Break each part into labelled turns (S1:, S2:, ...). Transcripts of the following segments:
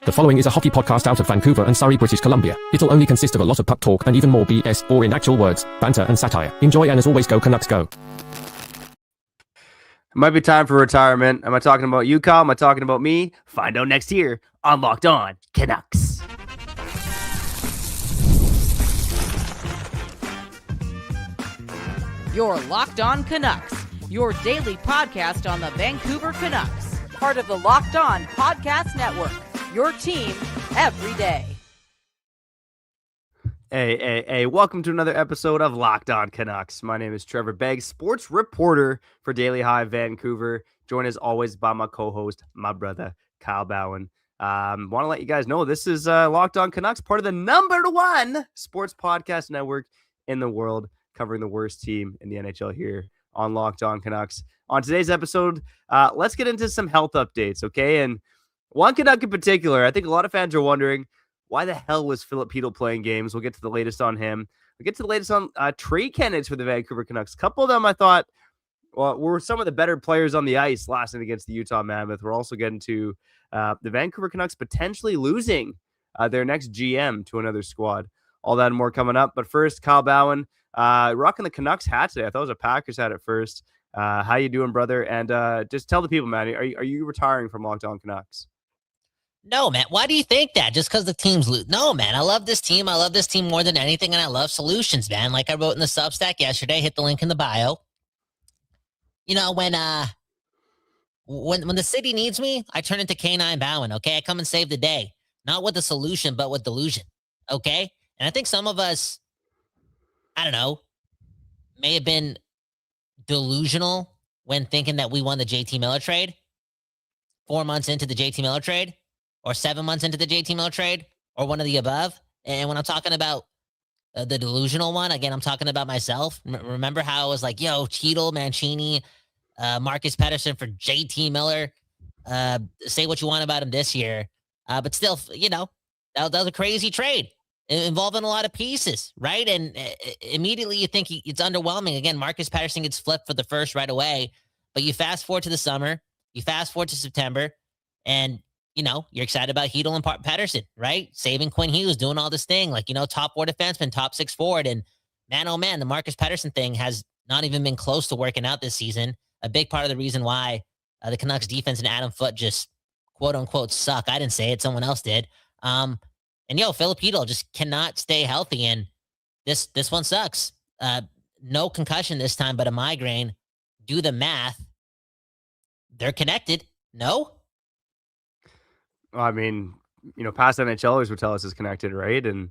S1: The following is a hockey podcast out of Vancouver and Surrey, British Columbia. It'll only consist of a lot of puck talk and even more BS, or in actual words, banter and satire. Enjoy, and as always, go Canucks go.
S2: It might be time for retirement. Am I talking about you, Kyle? Am I talking about me? Find out next year on Locked On Canucks.
S3: You're Locked On Canucks, your daily podcast on the Vancouver Canucks, part of the Locked On Podcast Network, your team every day.
S2: Hey, welcome to another episode of Locked On Canucks. My name is Trevor Beggs, sports reporter for Daily Hive Vancouver, joined as always by my co-host, my brother, Kyle Bhawan. Want to let you guys know this is Locked On Canucks, part of the #1 sports podcast network in the world, covering the worst team in the NHL here on Locked On Canucks. On today's episode, let's get into some health updates, okay? And one Canuck in particular, I think a lot of fans are wondering, why the hell was Filip Chytil playing games? We'll get to the latest on him. We'll get to the latest on trade candidates for the Vancouver Canucks. A couple of them I thought were some of the better players on the ice last night against the Utah Mammoth. We're also getting to the Vancouver Canucks potentially losing their next GM to another squad. All that and more coming up. But first, Kyle Bhawan, rocking the Canucks hat today. I thought it was a Packers hat at first. How you doing, brother? And just tell the people, man, are you retiring from Locked On Canucks?
S4: No, man. Why do you think that? Just because the teams lose? No, man. I love this team. I love this team more than anything, and I love solutions, man. Like I wrote in the Substack yesterday, hit the link in the bio. You know, when the city needs me, I turn into Canine Bhawan, okay? I come and save the day. Not with a solution, but with delusion, okay? And I think some of us, I don't know, may have been delusional when thinking that we won the JT Miller trade 4 months into the JT Miller trade, or 7 months into the JT Miller trade, or one of the above. And when I'm talking about the delusional one, again, I'm talking about myself. Remember how I was like, yo, Chytil, Mancini, Marcus Pettersson for JT Miller. Say what you want about him this year. But still, you know, that was a crazy trade involving a lot of pieces, right? And immediately you think it's underwhelming. Again, Marcus Pettersson gets flipped for the first right away. But you fast forward to the summer, you fast forward to September, and you know, you're excited about Chytil and Pettersson, right? Saving Quinn Hughes, doing all this thing, like, you know, top 4 defenseman, top 6 forward. And man, oh man, the Marcus Pettersson thing has not even been close to working out this season. A big part of the reason why the Canucks defense and Adam Foote just quote unquote suck. I didn't say it, someone else did. And Filip Chytil just cannot stay healthy. And this one sucks. No concussion this time, but a migraine. Do the math. They're connected. No?
S2: I mean, you know, past NHLers would tell us it's connected, right? And,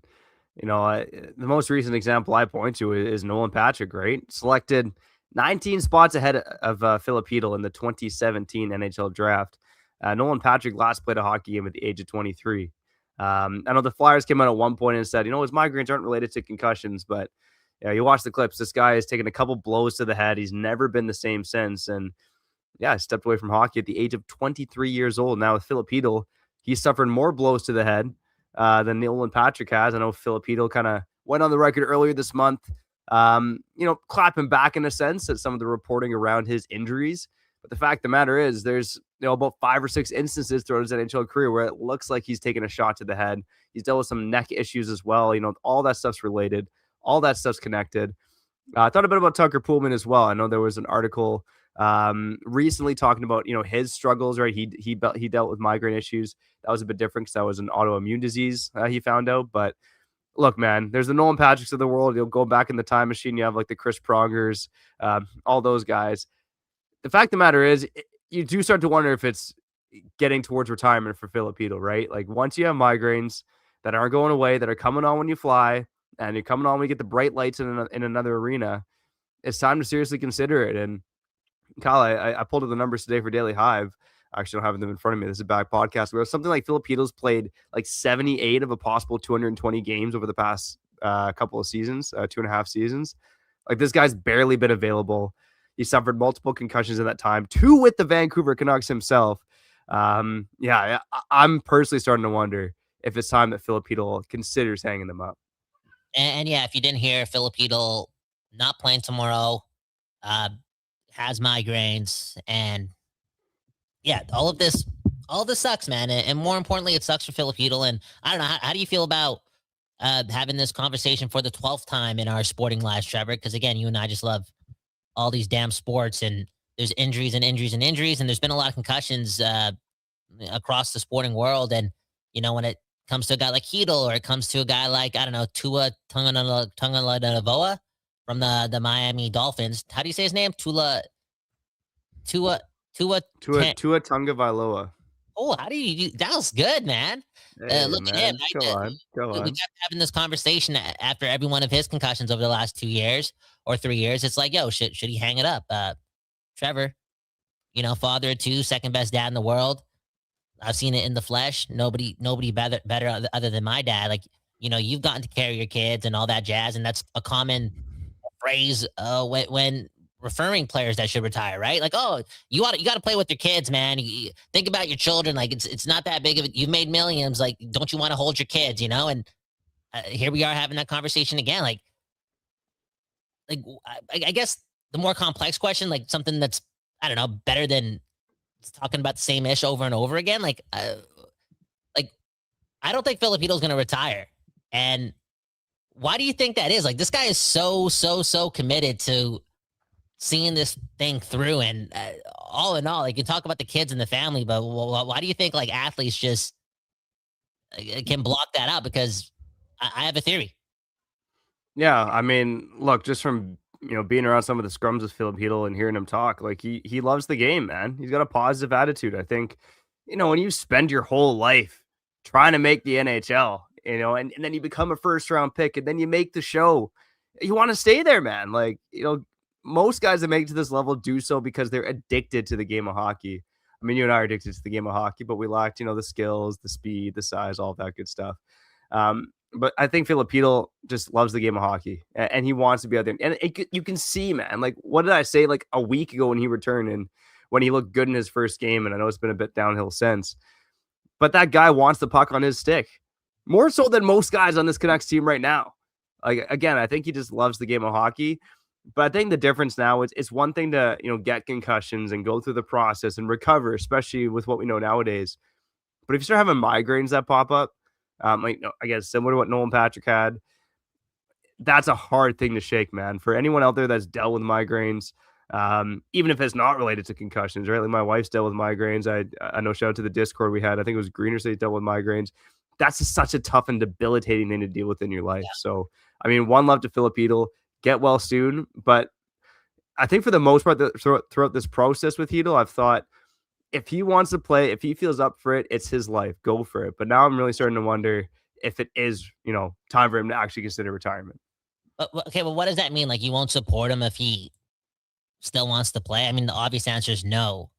S2: you know, the most recent example I point to is Nolan Patrick, right? Selected 19 spots ahead of Filip Chytil in the 2017 NHL draft. Nolan Patrick last played a hockey game at the age of 23. I know the Flyers came out at one point and said, you know, his migraines aren't related to concussions, but yeah, you watch the clips. This guy has taken a couple blows to the head. He's never been the same since. And yeah, stepped away from hockey at the age of 23 years old. Now with Filip Chytil, he's suffered more blows to the head than Nolan Patrick has. I know Filip Chytil kind of went on the record earlier this month, you know, clapping back in a sense at some of the reporting around his injuries. But the fact of the matter is there's, you know, about 5 or 6 instances throughout his NHL career where it looks like he's taken a shot to the head. He's dealt with some neck issues as well. You know, all that stuff's related. All that stuff's connected. I thought a bit about Tucker Poolman as well. I know there was an article recently talking about, you know, his struggles, right? He dealt with migraine issues. That was a bit different because that was an autoimmune disease he found out. But look, man, there's the Nolan Patricks of the world. You'll go back in the time machine. You have like the Chris Prongers, all those guys. The fact of the matter is, you do start to wonder if it's getting towards retirement for Filip Chytil, right? Like once you have migraines that aren't going away, that are coming on when you fly, and you're coming on when you get the bright lights in another arena, it's time to seriously consider it. And Kyle, I pulled up the numbers today for Daily Hive. I actually don't have them in front of me. This is a back podcast. Where something like Filip Chytil's played like 78 of a possible 220 games over the past couple of seasons, 2.5 seasons. Like this guy's barely been available. He suffered multiple concussions in that time, 2 with the Vancouver Canucks himself. Yeah, I'm personally starting to wonder if it's time that Filip Chytil considers hanging them up.
S4: And yeah, if you didn't hear, Filip Chytil not playing tomorrow, has migraines, and yeah, all of this all this sucks, man. And more importantly, it sucks for Filip Chytil. And I don't know, how do you feel about having this conversation for the 12th time in our sporting lives, Trevor? Because again, you and I just love all these damn sports, and there's injuries and injuries and injuries, and there's been a lot of concussions across the sporting world. And when it comes to a guy like Chytil, or it comes to a guy like, I don't know, Tua Tagovailoa from the Miami Dolphins. How do you say his name? Tua
S2: Tagovailoa.
S4: Oh, how do you do? That was good, man.
S2: Hey,
S4: Look at
S2: man.
S4: him. Right?
S2: Go
S4: We
S2: on.
S4: kept having this conversation after every one of his concussions over the last 2 years or 3 years. It's like, yo, should he hang it up? Trevor, father of two, second best dad in the world. I've seen it in the flesh. Nobody better other than my dad. Like, you've gotten to carry your kids and all that jazz, and that's a common phrase when referring players that should retire, right? Like, oh, you got to play with your kids, man. Think about your children. Like, it's not that big of it. You've made millions. Like, don't you want to hold your kids? And here we are having that conversation again. Like I guess the more complex question, like something that's, I don't know, better than talking about the same ish over and over again. Like I don't think Filip Chytil is going to retire. And why do you think that is? Like, this guy is so committed to seeing this thing through. And all in all, like, you talk about the kids and the family, but why do you think like athletes just can block that out? Because I have a theory.
S2: Yeah, I mean, look, just from being around some of the scrums with Filip Chytil and hearing him talk, like he loves the game, man. He's got a positive attitude. I think, when you spend your whole life trying to make the NHL, and then you become a first round pick, and then you make the show, you want to stay there, man. Like, most guys that make it to this level do so because they're addicted to the game of hockey. I mean, you and I are addicted to the game of hockey, but we lacked, the skills, the speed, the size, all that good stuff. But I think Filip Chytil just loves the game of hockey, and he wants to be out there. And you can see, man, like, what did I say like a week ago when he returned and when he looked good in his first game? And I know it's been a bit downhill since, but that guy wants the puck on his stick more so than most guys on this Canucks team right now. Like, again, I think he just loves the game of hockey. But I think the difference now is it's one thing to, get concussions and go through the process and recover, especially with what we know nowadays. But if you start having migraines that pop up, I guess similar to what Nolan Patrick had, that's a hard thing to shake, man. For anyone out there that's dealt with migraines, even if it's not related to concussions, right? Like, my wife's dealt with migraines. I know, shout out to the Discord we had. I think it was Greener State dealt with migraines. That's such a tough and debilitating thing to deal with in your life. Yeah. So, I mean, one love to Filip Chytil. Get well soon. But I think for the most part, throughout this process with Chytil, I've thought, if he wants to play, if he feels up for it, it's his life. Go for it. But now I'm really starting to wonder if it is, time for him to actually consider retirement.
S4: Okay, well, what does that mean? Like, you won't support him if he still wants to play? I mean, the obvious answer is no.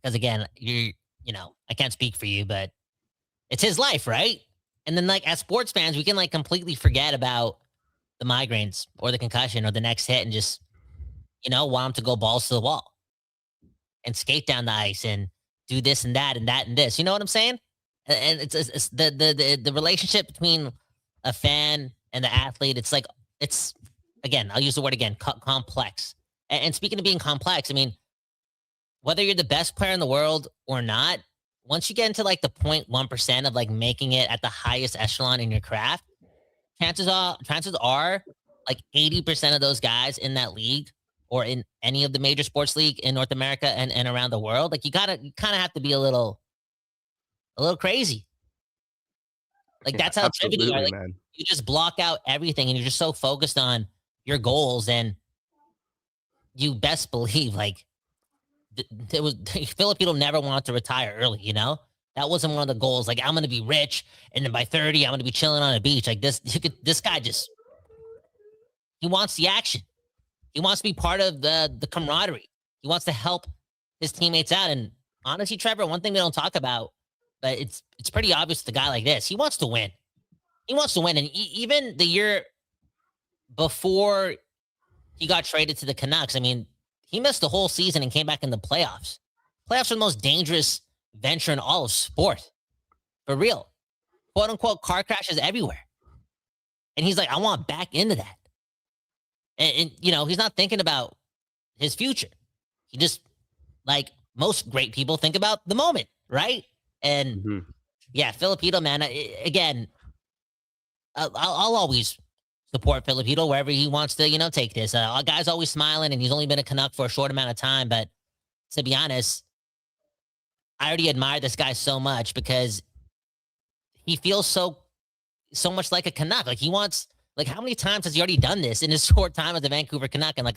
S4: Because again, I can't speak for you, but it's his life, right? And then, like, as sports fans, we can like completely forget about the migraines or the concussion or the next hit and just, want him to go balls to the wall and skate down the ice and do this and that and that and this. You know what I'm saying? And it's the relationship between a fan and the athlete. It's like, again, I'll use the word again, complex. And speaking of being complex, I mean, whether you're the best player in the world or not, once you get into like the 0.1% of like making it at the highest echelon in your craft, chances are like 80% of those guys in that league or in any of the major sports league in North America and around the world, like you kind of have to be a little crazy. Like, that's how driven you are. Like, man. You just block out everything and you're just so focused on your goals, and you best believe like it was Filip Chytil never wanted to retire early, That wasn't one of the goals. Like, I'm going to be rich, and then by 30, I'm going to be chilling on a beach. Like, this guy just, he wants the action. He wants to be part of the camaraderie. He wants to help his teammates out. And honestly, Trevor, one thing we don't talk about, but it's pretty obvious with a guy like this, he wants to win. He wants to win. And even the year before he got traded to the Canucks, I mean, he missed the whole season and came back in the playoffs. Playoffs are the most dangerous venture in all of sport. For real. Quote unquote car crashes everywhere. And he's like, I want back into that. And he's not thinking about his future. He just, like most great people, think about the moment, right? And yeah, Filip Chytil, man, again, I'll always support Filip Chytil wherever he wants to, take this. Our guy's always smiling, and he's only been a Canuck for a short amount of time. But to be honest, I already admire this guy so much because he feels so much like a Canuck. Like he wants, like how many times has he already done this in his short time as the Vancouver Canuck? And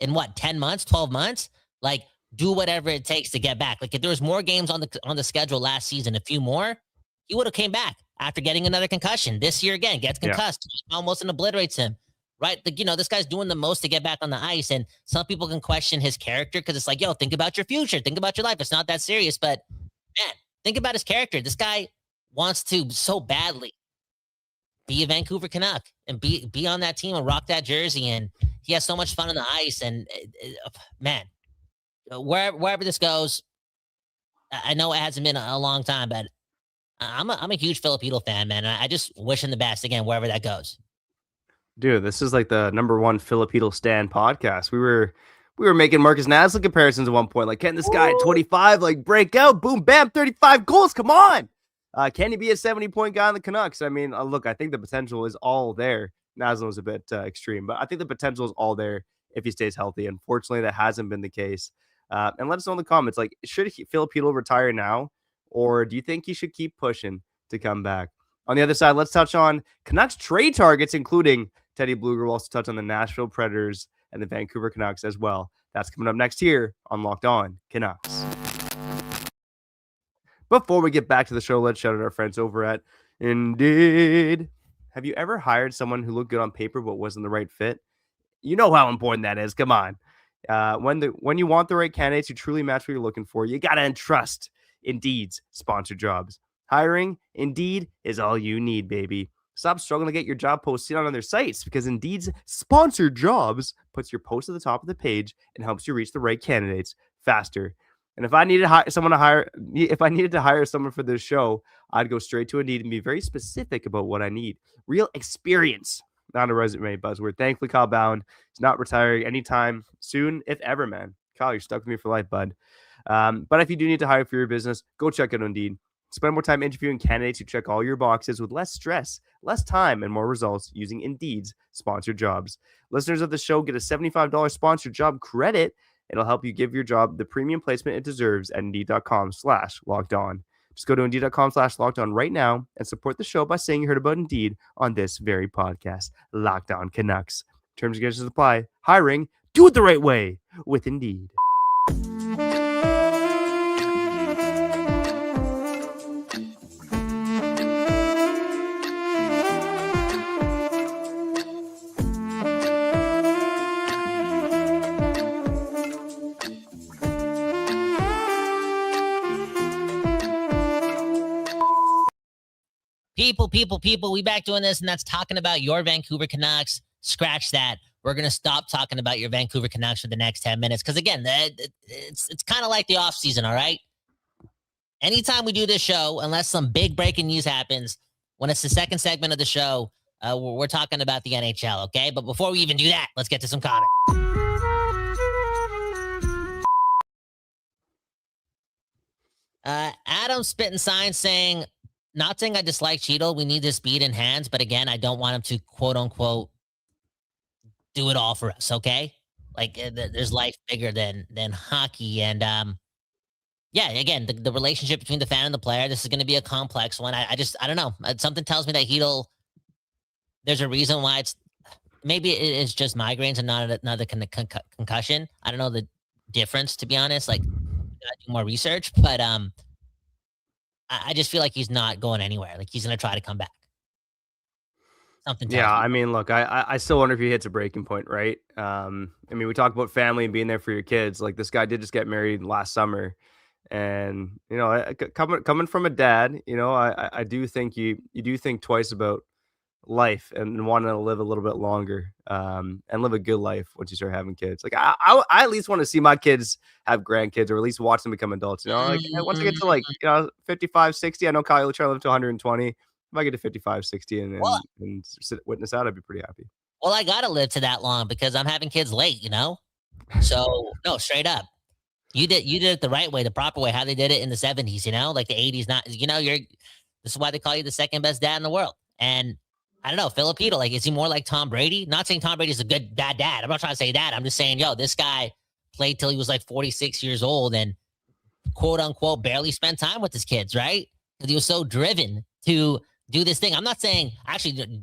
S4: in what, 10 months, 12 months? Like do whatever it takes to get back. Like if there was more games on the schedule last season, a few more, he would have came back after getting another concussion. This year again, gets concussed, almost obliterates him. Right? This guy's doing the most to get back on the ice. And some people can question his character because it's like, yo, think about your future. Think about your life. It's not that serious. But man, think about his character. This guy wants to so badly be a Vancouver Canuck and be on that team and rock that jersey. And he has so much fun on the ice. And man, wherever this goes, I know it hasn't been a long time, but I'm a huge Filip Chytil fan, man. And I just wish him the best again, wherever that goes.
S2: Dude, this is like the #1 Filip Chytil stan podcast. We were making Marcus Naslund comparisons at one point. Like, can this guy at 25 like break out? Boom, bam, 35 goals. Come on. Can he be a 70-point guy on the Canucks? I mean, look, I think the potential is all there. Naslund was a bit extreme, but I think the potential is all there if he stays healthy. Unfortunately, that hasn't been the case. And let us know in the comments, like, should Filip Chytil retire now, or do you think he should keep pushing to come back? On the other side, let's touch on Canucks trade targets, including Teddy Blueger. We'll also touch on the Nashville Predators and the Vancouver Canucks as well. That's coming up next here on Locked On Canucks. Before we get back to the show, let's shout out our friends over at Indeed. Have you ever hired someone who looked good on paper but wasn't the right fit? You know how important that is. Come on. When you want the right candidates who truly match what you're looking for, you got to entrust Indeed's sponsored jobs. Hiring, Indeed, is all you need, baby. Stop struggling to get your job posted on their sites because Indeed's sponsored jobs puts your post at the top of the page and helps you reach the right candidates faster. And if I needed to hire someone for this show, I'd go straight to Indeed and be very specific about what I need. Real experience, not a resume buzzword. Thankfully, Kyle Bhawan is not retiring anytime soon, if ever, man. Kyle, you're stuck with me for life, bud. But if you do need to hire for your business, go check out Indeed. Spend more time interviewing candidates who check all your boxes with less stress, less time, and more results using Indeed's sponsored jobs. Listeners of the show get a $75 sponsored job credit. It'll help you give your job the premium placement it deserves at Indeed.com/lockedon. Just go to Indeed.com/lockedon right now and support the show by saying you heard about Indeed on this very podcast. Locked On Canucks. Terms and conditions apply. Hiring, do it the right way with Indeed.
S4: People, we back doing this, and that's talking about your Vancouver Canucks. Scratch that. We're going to stop talking about your Vancouver Canucks for the next 10 minutes because, again, it's kind of like the offseason, all right? Anytime we do this show, unless some big breaking news happens, when it's the second segment of the show, we're talking about the NHL, okay? But before we even do that, let's get to some comments. Adam Spittin' Sign saying, not saying I dislike Chytil. We need the speed and hands, but again, I don't want him to quote unquote do it all for us. Okay, like there's life bigger than hockey, and yeah. Again, the relationship between the fan and the player. This is going to be a complex one. I don't know. Something tells me that Chytil. There's a reason why maybe it's just migraines and not another concussion. I don't know the difference, to be honest. Like, gotta do more research, but I just feel like he's not going anywhere. Like he's going to try to come back. Something.
S2: Yeah, I mean, look, I still wonder if he hits a breaking point, right? I mean, we talk about family and being there for your kids. Like this guy did just get married last summer, and you know, coming from a dad, you know, I do think you do think twice about life and wanting to live a little bit longer, and live a good life once you start having kids. Like I at least want to see my kids have grandkids, or at least watch them become adults. You know, like once I get to like 55, 60, I know Kyle will try to live to 120. If I get to 55, 60 and witness that, I'd be pretty happy.
S4: Well, I gotta live to that long because I'm having kids late, you know. So no, straight up. You did it the right way, the proper way, how they did it in the 70s, like the 80s. Not, this is why they call you the second best dad in the world. And I don't know, Filip Chytil, like, is he more like Tom Brady? Not saying Tom Brady's a good dad. I'm not trying to say that. I'm just saying, this guy played till he was like 46 years old and quote unquote barely spent time with his kids, right? Because he was so driven to do this thing. I'm not saying actually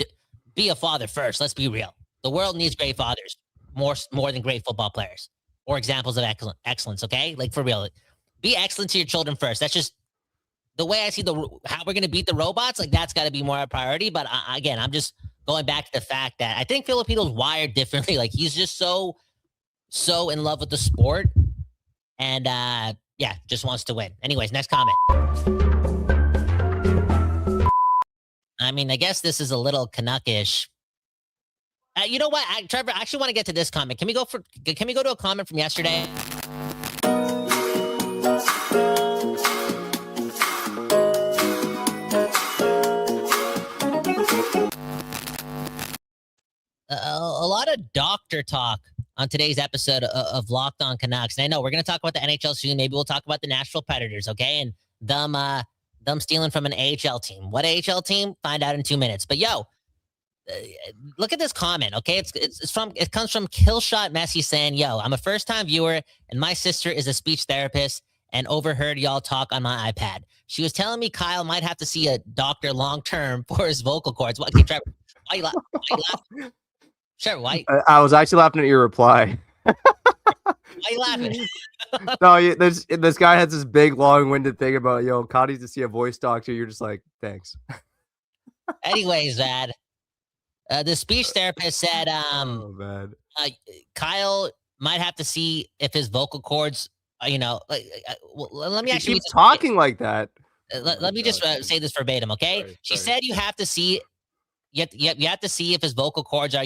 S4: be a father first. Let's be real. The world needs great fathers more than great football players or examples of excellence. Okay, like for real, be excellent to your children first. That's just the way I see how we're gonna beat the robots. Like that's got to be more a priority. But again, I'm just going back to the fact that I think Filip Chytil's wired differently. Like he's just so in love with the sport, and just wants to win. Anyways, next comment. I mean, I guess this is a little Canuckish. You know what, Trevor? I actually want to get to this comment. Can we go to a comment from yesterday? A lot of doctor talk on today's episode of Locked On Canucks. And I know we're going to talk about the NHL soon. Maybe we'll talk about the Nashville Predators, okay? And them stealing from an AHL team. What AHL team? Find out in 2 minutes. But look at this comment, okay? It comes from Killshot Messi saying, I'm a first-time viewer, and my sister is a speech therapist and overheard y'all talk on my iPad. She was telling me Kyle might have to see a doctor long-term for his vocal cords. Okay, Trevor, why you laughing? Trevor, why?
S2: I was actually laughing at your reply.
S4: Why you laughing?
S2: No, this guy has this big, long-winded thing about, Cody needs to see a voice doctor. You're just like, thanks.
S4: Anyways, Dad. The speech therapist said, Kyle might have to see if his vocal cords, let me actually
S2: keep talking like that.
S4: Let me just say this verbatim, okay? Sorry. She said you have to see, you have to see if his vocal cords are,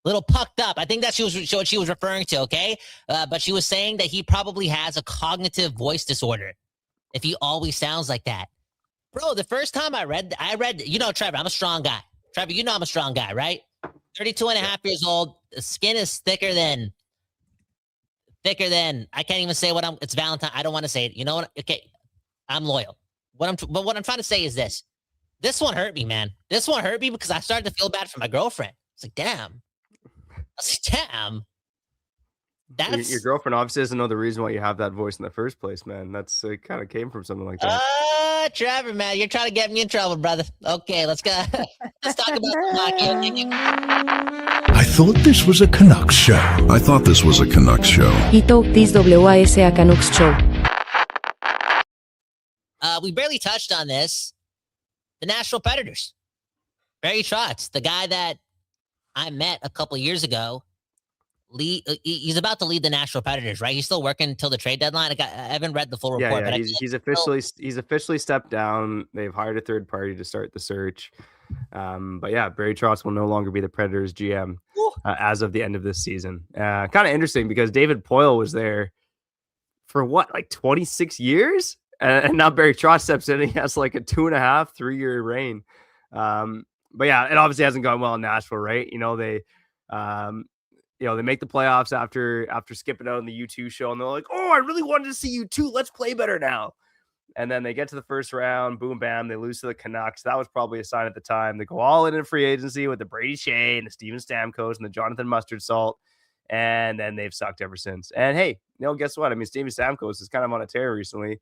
S4: little pucked up. I think that's what she was referring to, okay? But she was saying that he probably has a cognitive voice disorder if he always sounds like that. Bro, the first time I read, Trevor, I'm a strong guy. Trevor, I'm a strong guy, right? 32 and a half years old. The skin is thicker than, I can't even say it's Valentine. I don't want to say it. You know what? Okay. I'm loyal. What I'm trying to say is this. This one hurt me, man. This one hurt me because I started to feel bad for my girlfriend. It's like, damn. That's
S2: your girlfriend obviously doesn't know the reason why you have that voice in the first place, man. It kind of came from something like that.
S4: Trevor, man, you're trying to get me in trouble, brother. Okay, let's go. Let's talk about the hockey.
S5: I thought this was a Canucks show.
S6: Ito, this WISA Canucks show.
S4: We barely touched on this. The Nashville Predators. Barry Trotz, the guy that I met a couple of years ago. He's about to lead the Nashville Predators, right? He's still working until the trade deadline. I haven't read the full report.
S2: Yeah, he's officially stepped down. They've hired a third party to start the search. But yeah, Barry Trotz will no longer be the Predators GM as of the end of this season. Kind of interesting because David Poile was there for 26 years, and now Barry Trotz steps in. And he has like a 2.5, 3-year reign. But yeah, it obviously hasn't gone well in Nashville, right? They make the playoffs after skipping out on the U2 show, and they're like, "Oh, I really wanted to see U2. Let's play better now." And then they get to the first round, boom, bam, they lose to the Canucks. That was probably a sign at the time. They go all in free agency with the Brady Shea and the Steven Stamkos and the Jonathan Mustard Salt, and then they've sucked ever since. And hey, guess what? I mean, Steven Stamkos is kind of on a tear recently.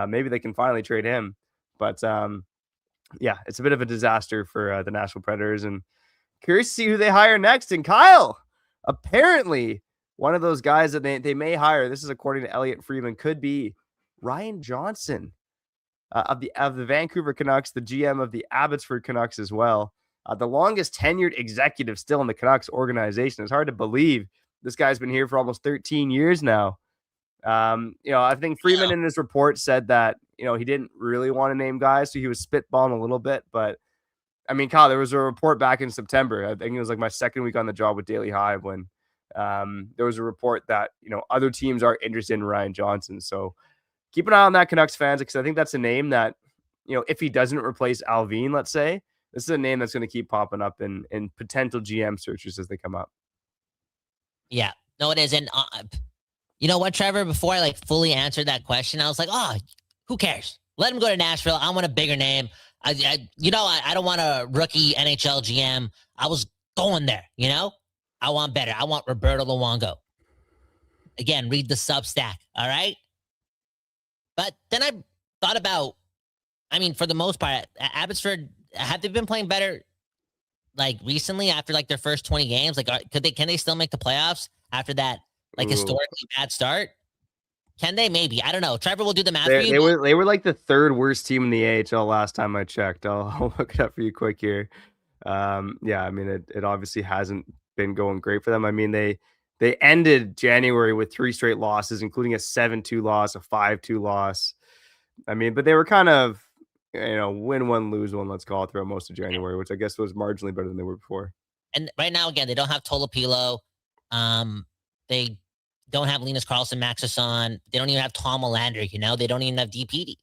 S2: Maybe they can finally trade him, but it's a bit of a disaster for the Nashville Predators. And curious to see who they hire next. And Kyle, apparently, one of those guys that they may hire, this is according to Elliot Friedman, could be Ryan Johnson of the Vancouver Canucks, the GM of the Abbotsford Canucks as well. The longest tenured executive still in the Canucks organization. It's hard to believe this guy's been here for almost 13 years now. I think Friedman in his report said that, he didn't really want to name guys, so he was spitballing a little bit, but I mean, Kyle, there was a report back in September. I think it was like my second week on the job with Daily Hive when there was a report that, other teams are interested in Ryan Johnson. So keep an eye on that, Canucks fans, because I think that's a name that, if he doesn't replace Alvin, let's say, this is a name that's going to keep popping up in potential GM searches as they come up.
S4: Yeah, no, it is. And You know what, Trevor? Before I like fully answered that question, I was like, oh, who cares? Let him go to Nashville. I want a bigger name. I don't want a rookie NHL GM. I was going there, I want better. I want Roberto Luongo. Again, read the Substack, all right? But then I thought about, for the most part, Abbotsford, have they been playing better like recently after like their first 20 games? Like, can they still make the playoffs after that like historically bad start? Can they? Maybe. I don't know. Trevor will do the math for you.
S2: They were like the third worst team in the AHL last time I checked. I'll look it up for you quick here. It obviously hasn't been going great for them. They ended January with 3 straight losses, including a 7-2 loss, a 5-2 loss. But they were kind of, win one, lose one, let's call it, throughout most of January, which I guess was marginally better than they were before.
S4: And right now, again, they don't have Tolopilo. They don't have Linus Karlsson, Maxison. They don't even have Tom Olander, They don't even have DPD.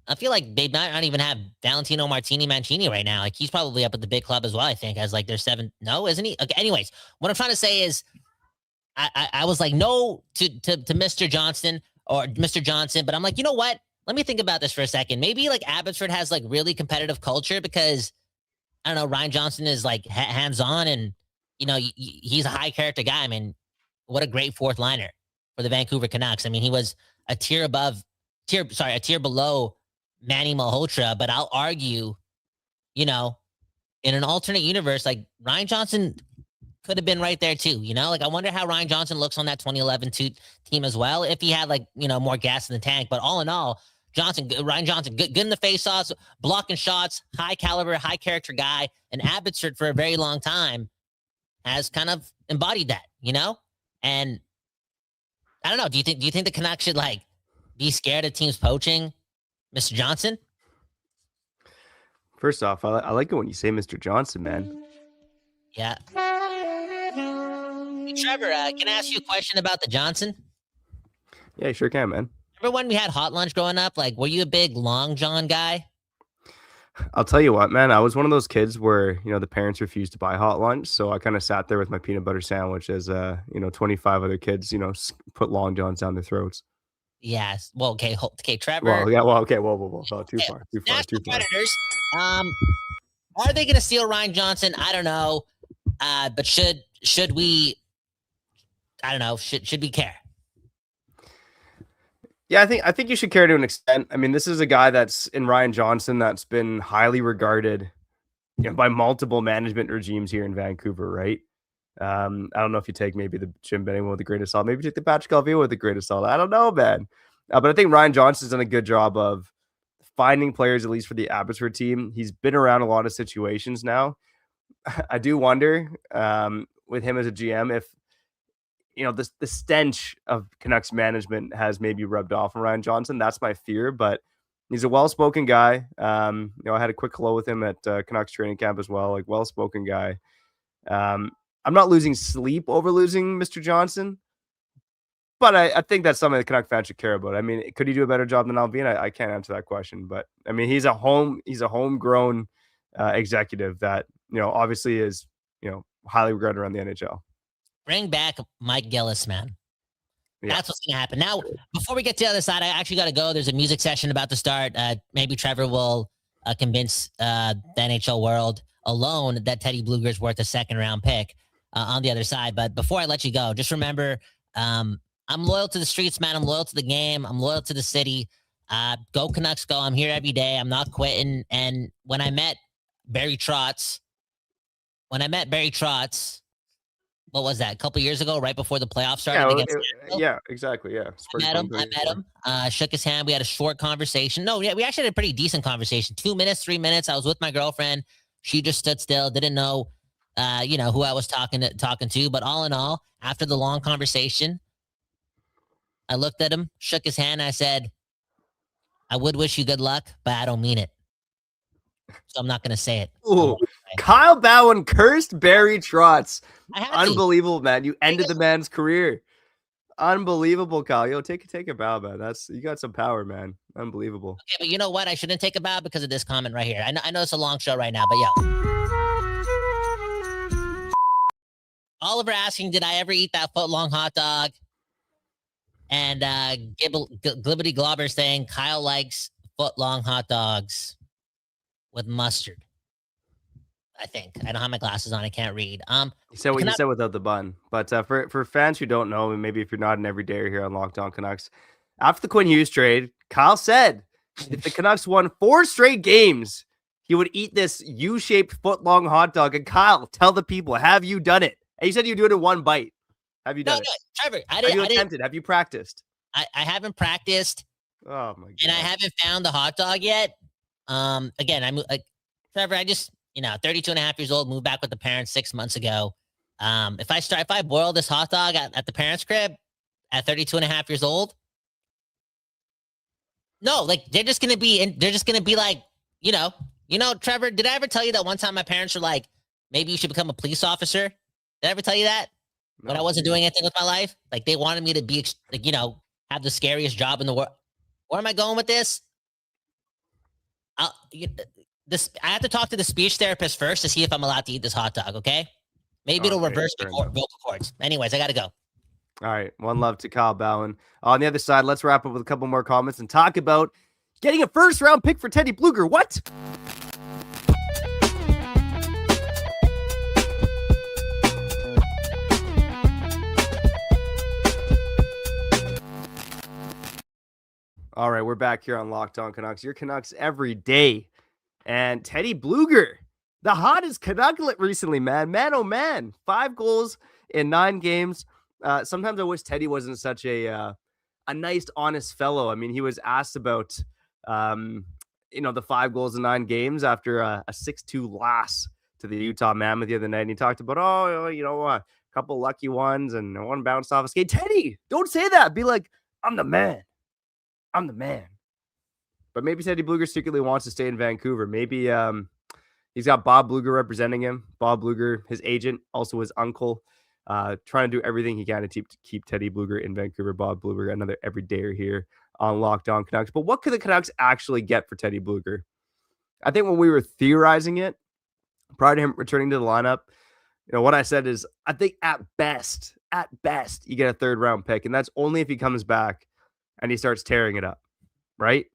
S4: I feel like they might not even have Valentino Mancini right now. Like, he's probably up at the big club as well, I think, as like their 7. No, isn't he? Okay, anyways, what I'm trying to say is I was like, no to Mr. Johnson, but I'm like, you know what? Let me think about this for a second. Maybe like Abbotsford has like really competitive culture because, I don't know, Ryan Johnson is like hands-on and, he's a high character guy. What a great fourth liner for the Vancouver Canucks. He was a tier below Manny Malhotra, but I'll argue, in an alternate universe, like Ryan Johnson could have been right there too, Like, I wonder how Ryan Johnson looks on that 2011 team as well, if he had like, more gas in the tank. But all in all, Ryan Johnson, good in the faceoffs, blocking shots, high caliber, high character guy, and Abbotsford for a very long time has kind of embodied that, And I don't know. Do you think the Canucks should like be scared of teams poaching Mr. Johnson?
S2: First off, I like it when you say Mr. Johnson, man.
S4: Yeah. Hey, Trevor, can I ask you a question about the Johnson?
S2: Yeah, sure can, man.
S4: Remember when we had hot lunch growing up? Like, were you a big Long John guy?
S2: I'll tell you what, man. I was one of those kids where, the parents refused to buy hot lunch. So I kind of sat there with my peanut butter sandwich as, 25 other kids, put Long Johns down their throats.
S4: Yes. Well, okay, Trevor.
S2: Well, yeah. Well, okay. Whoa. Oh, too far.
S4: Nashville Predators. Are they going to steal Ryan Johnson? I don't know. But should we? I don't know. Should we care?
S2: Yeah, I think you should care to an extent. This is a guy that's in Ryan Johnson that's been highly regarded, by multiple management regimes here in Vancouver, right? I don't know if you take maybe the Jim Benning with the greatest salt, maybe you take the Patrick Alvio with the greatest salt. I don't know, man. But I think Ryan Johnson's done a good job of finding players, at least for the Abbotsford team. He's been around a lot of situations now. I do wonder with him as a GM if, the stench of Canucks management has maybe rubbed off on Ryan Johnson. That's my fear, but he's a well-spoken guy. I had a quick hello with him at Canucks training camp as well, like well-spoken guy. I'm not losing sleep over losing Mr. Johnson, but I think that's something the Canuck fans should care about. Could he do a better job than Alvin? I can't answer that question, but he's a homegrown executive that, obviously is, highly regarded around the NHL.
S4: Bring back Mike Gillis, man. Yeah. That's what's going to happen. Now, before we get to the other side, I actually got to go. There's a music session about to start. Maybe Trevor will convince the NHL world alone that Teddy Blueger is worth a second-round pick on the other side. But before I let you go, just remember, I'm loyal to the streets, man. I'm loyal to the game. I'm loyal to the city. Go Canucks, go. I'm here every day. I'm not quitting. And when I met Barry Trotz, what was that? A couple years ago, right before the playoffs started?
S2: Yeah, exactly. Yeah.
S4: I met him. Shook his hand. We had a short conversation. No, we actually had a pretty decent conversation. 2 minutes, 3 minutes. I was with my girlfriend. She just stood still, didn't know, who I was talking to. But all in all, after the long conversation, I looked at him, shook his hand. I said, I would wish you good luck, but I don't mean it. So I'm not going to say it.
S2: Ooh, Kyle Bhawan cursed Barry Trotz. Unbelievable, man. You ended the man's career. Unbelievable, Kyle. Yo, take a bow, man. You got some power, man. Unbelievable.
S4: Okay, but you know what? I shouldn't take a bow because of this comment right here. I know it's a long show right now, but yo. Oliver asking, did I ever eat that foot-long hot dog? And Glibbity Globber saying Kyle likes foot-long hot dogs with mustard. I think. I don't have my glasses on. I can't read.
S2: You said what you said without the bun. But for fans who don't know, and maybe if you're not an everydayer here on Locked On Canucks, after the Quinn Hughes trade, Kyle said if the Canucks won 4 straight games, he would eat this U-shaped foot-long hot dog. And Kyle, tell the people, have you done it? And you said you do it in one bite. Have you done it?
S4: Trevor,
S2: Have you attempted? Have you practiced?
S4: I haven't practiced.
S2: Oh my god!
S4: And I haven't found the hot dog yet. Again, I'm like Trevor. I just 32 and a half years old, moved back with the parents 6 months ago. If I boil this hot dog at the parents' crib at 32 and a half years old, no, like they're just gonna be like, Trevor, did I ever tell you that one time my parents were like, maybe you should become a police officer? Did I ever tell you that? When I wasn't doing anything with my life, like they wanted me to be, have the scariest job in the world. Where am I going with this? I have to talk to the speech therapist first to see if I'm allowed to eat this hot dog. Okay, maybe it'll reverse the vocal cords. Anyways, I gotta go.
S2: All right, one love to Kyle Bhawan. On the other side, let's wrap up with a couple more comments and talk about getting a first-round pick for Teddy Blueger. What? All right, we're back here on Locked On Canucks. Your Canucks every day. And Teddy Blueger, the hottest Canucklet recently, man. Man, oh man. 5 goals in 9 games. Sometimes I wish Teddy wasn't such a nice, honest fellow. I mean, he was asked about, the 5 goals in 9 games after a 6-2 loss to the Utah Mammoth the other night. And he talked about, a couple lucky ones and one bounced off a skate. Teddy, don't say that. Be like, I'm the man. I'm the man. But maybe Teddy Blueger secretly wants to stay in Vancouver. Maybe he's got Bob Blueger representing him. Bob Blueger, his agent, also his uncle, trying to do everything he can to keep Teddy Blueger in Vancouver. Bob Blueger, another everydayer here on Locked On Canucks. But what could the Canucks actually get for Teddy Blueger? I think when we were theorizing it, prior to him returning to the lineup, what I said is I think at best, you get a 3rd-round pick. And that's only if he comes back and he starts tearing it up, right?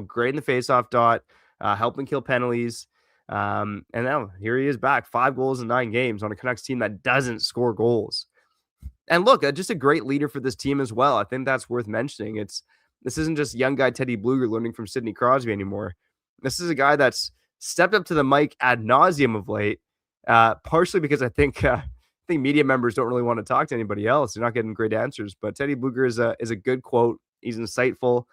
S2: Great in the faceoff dot, helping kill penalties. And now here he is back, 5 goals in 9 games on a Canucks team that doesn't score goals. And look, just a great leader for this team as well. I think that's worth mentioning. This isn't just young guy Teddy Blueger learning from Sidney Crosby anymore. This is a guy that's stepped up to the mic ad nauseum of late, partially because I think media members don't really want to talk to anybody else. They're not getting great answers. But Teddy Blueger is a good quote. He's insightful.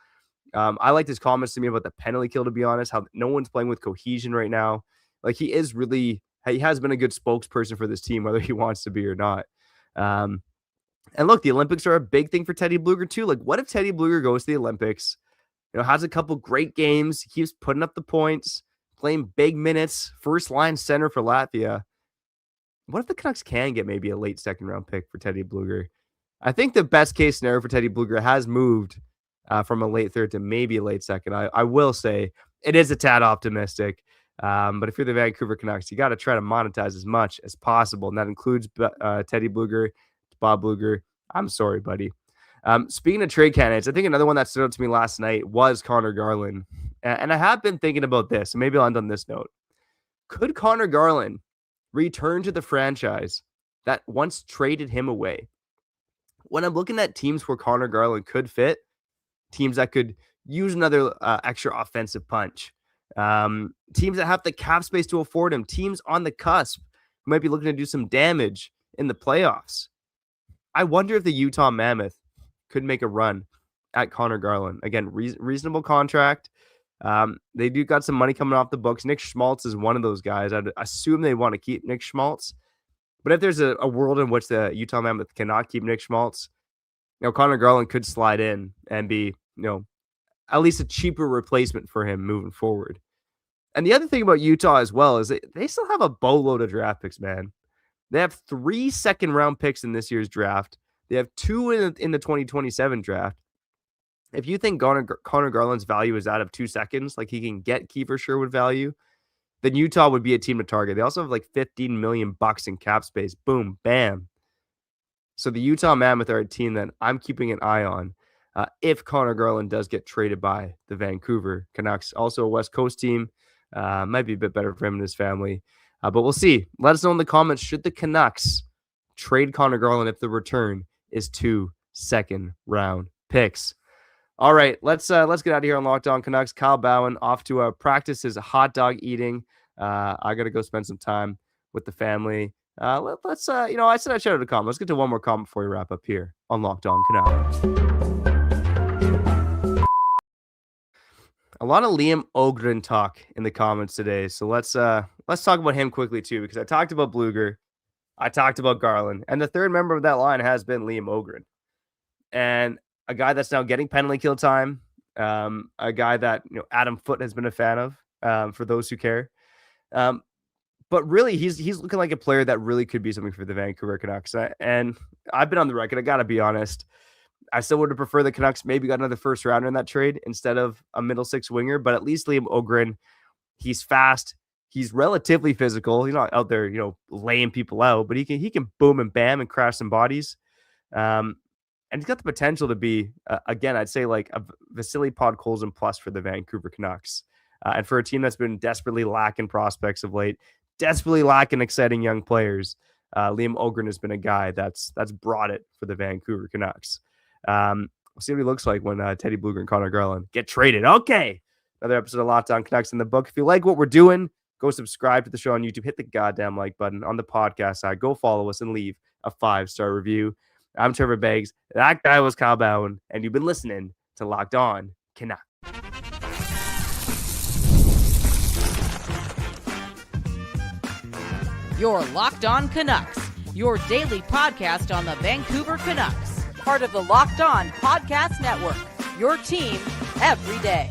S2: I liked his comments to me about the penalty kill, to be honest, how no one's playing with cohesion right now. Like he has been a good spokesperson for this team, whether he wants to be or not. And look, the Olympics are a big thing for Teddy Blueger too. Like what if Teddy Blueger goes to the Olympics, has a couple great games, keeps putting up the points, playing big minutes, first line center for Latvia. What if the Canucks can get maybe a late 2nd-round pick for Teddy Blueger? I think the best case scenario for Teddy Blueger has moved from a late 3rd to maybe a late 2nd. I will say it is a tad optimistic. But if you're the Vancouver Canucks, you got to try to monetize as much as possible. And that includes Teddy Blueger, Bob Blueger. I'm sorry, buddy. Speaking of trade candidates, I think another one that stood out to me last night was Connor Garland. And I have been thinking about this, and maybe I'll end on this note. Could Connor Garland return to the franchise that once traded him away? When I'm looking at teams where Connor Garland could fit, teams that could use another extra offensive punch, teams that have the cap space to afford him, teams on the cusp who might be looking to do some damage in the playoffs. I wonder if the Utah Mammoth could make a run at Connor Garland. Again, reasonable contract. They do got some money coming off the books. Nick Schmaltz is one of those guys. I'd assume they want to keep Nick Schmaltz. But if there's a world in which the Utah Mammoth cannot keep Nick Schmaltz, Connor Garland could slide in and be, at least a cheaper replacement for him moving forward. And the other thing about Utah as well is they still have a boatload of draft picks, man. They have 3 2nd-round picks in this year's draft. They have 2 in the 2027 draft. If you think Connor Garland's value is out of 2 seconds, like he can get Kiefer Sherwood value, then Utah would be a team to target. They also have like $15 million in cap space. Boom, bam. So the Utah Mammoth are a team that I'm keeping an eye on. if Connor Garland does get traded by the Vancouver Canucks. Also a West Coast team. Might be a bit better for him and his family. But we'll see. Let us know in the comments, should the Canucks trade Connor Garland if the return is 2 second-round picks? All right, let's get out of here on Locked On Canucks. Kyle Bhawan off to practice his hot dog eating. I got to go spend some time with the family. Let's I said I'd shout out a comment. Let's get to one more comment before we wrap up here on Locked On Canucks. A lot of Liam Ogren talk in the comments today, so let's talk about him quickly too, because I talked about Blueger, I talked about Garland, and the third member of that line has been Liam Ogren, and a guy that's now getting penalty kill time, a guy that Adam Foote has been a fan of, for those who care, but really he's looking like a player that really could be something for the Vancouver Canucks. And I've been on the record, I gotta be honest, I still would have preferred the Canucks maybe got another first rounder in that trade instead of a middle six winger, but at least Liam Ogren, he's fast, he's relatively physical, he's not out there, laying people out, but he can boom and bam and crash some bodies. And he's got the potential to be, again, I'd say like a Vasily Podkolzin plus for the Vancouver Canucks. And for a team that's been desperately lacking prospects of late, desperately lacking exciting young players, Liam Ogren has been a guy that's brought it for the Vancouver Canucks. We'll see what he looks like when Teddy Blueger and Connor Garland get traded. Okay, another episode of Locked On Canucks in the book. If you like what we're doing, go subscribe to the show on YouTube. Hit the goddamn like button on the podcast side. Go follow us and leave a 5-star review. I'm Trevor Beggs. That guy was Kyle Bhawan, and you've been listening to Locked On Canucks.
S3: Your Locked On Canucks, your daily podcast on the Vancouver Canucks. Part of the Locked On Podcast Network, your team every day.